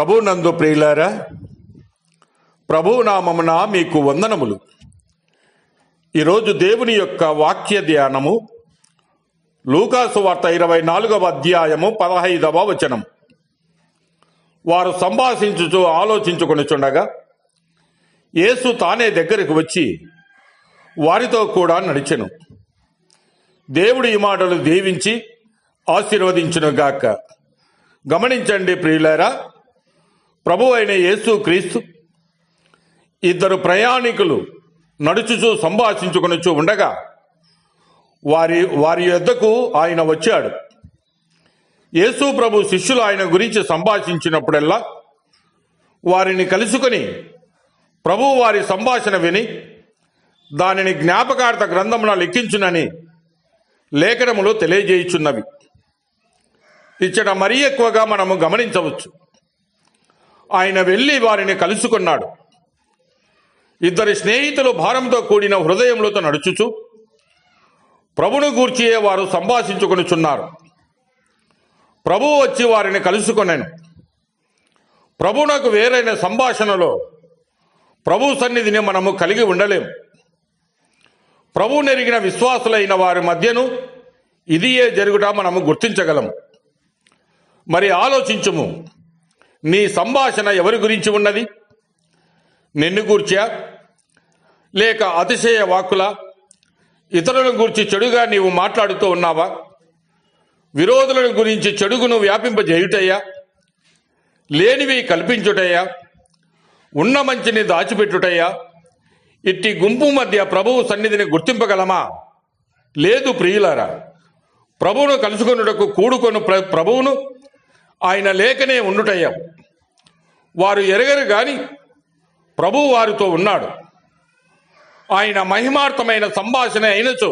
ప్రభునందు ప్రియులారా, ప్రభునామమున మీకు వందనములు. ఈరోజు దేవుని యొక్క వాక్య ధ్యానము లూకాసు వార్త 24వ అధ్యాయము 15వ వచనం. వారు సంభాషించుచు ఆలోచించుకొనుచుండగా యేసు తానే దగ్గరికి వచ్చి వారితో కూడా నడిచెను. దేవుడు ఈ మాటలు దీవించి ఆశీర్వదించునుగాక. గమనించండి ప్రియులారా, ప్రభు అయిన యేసు క్రీస్తు ఇద్దరు నడుచుచూ సంభాషించుకొనుచూ ఉండగా వారి యొద్దకు ఆయన వచ్చాడు. యేసు ప్రభు శిష్యులు ఆయన గురించి సంభాషించినప్పుడల్లా వారిని కలుసుకొని ప్రభు వారి సంభాషణ విని దానిని జ్ఞాపకార్థ గ్రంథమున లిఖించునని లేఖనములు తెలియజేయుచున్నవి. ఇచ్చట మరీ ఎక్కువగా మనము గమనించవచ్చు. ఆయన వెళ్ళి వారిని కలుసుకున్నాడు. ఇద్దరి స్నేహితులు భారంతో కూడిన హృదయములతో నడుచుచు ప్రభును గూర్చియే వారు సంభాషించుకొనుచున్నారు. ప్రభువు వచ్చి వారిని కలుసుకొనెను. ప్రభువునకు వేరైన సంభాషణలో ప్రభు సన్నిధిని మనము కలిగి ఉండలేము. ప్రభువు నెరిగిన విశ్వాసులైన వారి మధ్యను ఇదియే జరుగుట మనము గుర్తించగలము. మరి ఆలోచించుము, నీ సంభాషణ ఎవరి గురించి ఉన్నది? నిన్ను గూర్చా, లేక అతిశయ వాక్కుల ఇతరుల గురించి చెడుగా నీవు మాట్లాడుతూ ఉన్నావా? విరోధులను గురించి చెడుగును వ్యాపింపజేయుటయ్యా? లేనివి కల్పించుటయ్యా? ఉన్న మంచిని దాచిపెట్టుటయ్యా? ఇట్టి గుంపు మధ్య ప్రభువు సన్నిధిని గుర్తింపగలమా? లేదు ప్రియులారా. ప్రభువును కలుసుకొనుటకు కూడుకొను ప్రభువును ఆయన లేకనే ఉండుటయ్యా. వారు ఎరగరు గాని ప్రభువు వారితో ఉన్నాడు. ఆయన మహిమార్థమైన సంభాషణ అయినచో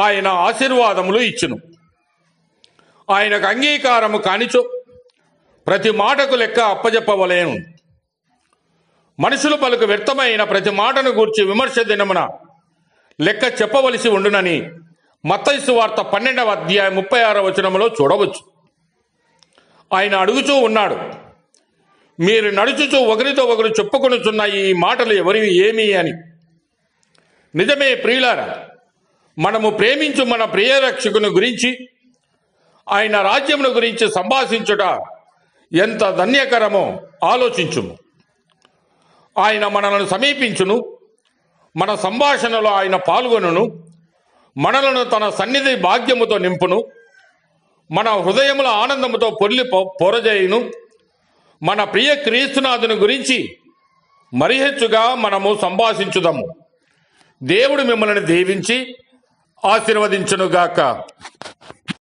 ఆయన ఆశీర్వాదములు ఇచ్చును. ఆయనకు అంగీకారము కానిచో ప్రతి మాటకు లెక్క అప్పజెప్పవలేను. మనుషులు పలుకు వ్యర్థమైన ప్రతి మాటను గూర్చి విమర్శ దినమున లెక్క చెప్పవలసి ఉండునని మత్తయి సువార్త 12వ అధ్యాయం 36వ వచనములో చూడవచ్చు. ఆయన అడుగుచూ ఉన్నాడు, మీరు నడుచుచూ ఒకరితో ఒకరు చెప్పుకొనుచున్న ఈ మాటలు ఎవరివి ఏమి అని. నిజమే ప్రియులారా, మనము ప్రేమించు మన ప్రియరక్షకుని గురించి, ఆయన రాజ్యమును గురించి సంభాషించుట ఎంత ధన్యకరమో ఆలోచించుము. ఆయన మనలను సమీపించును, మన సంభాషణలో ఆయన పాల్గొనును, మనలను తన సన్నిధి భాగ్యముతో నింపును, మన హృదయముల ఆనందముతో పొరజేయును. మన ప్రియ క్రీస్తునాథుని గురించి మరి హెచ్చుగా మనము సంభాషించుదాము. దేవుడు మిమ్మల్ని దీవించి ఆశీర్వదించునుగాక.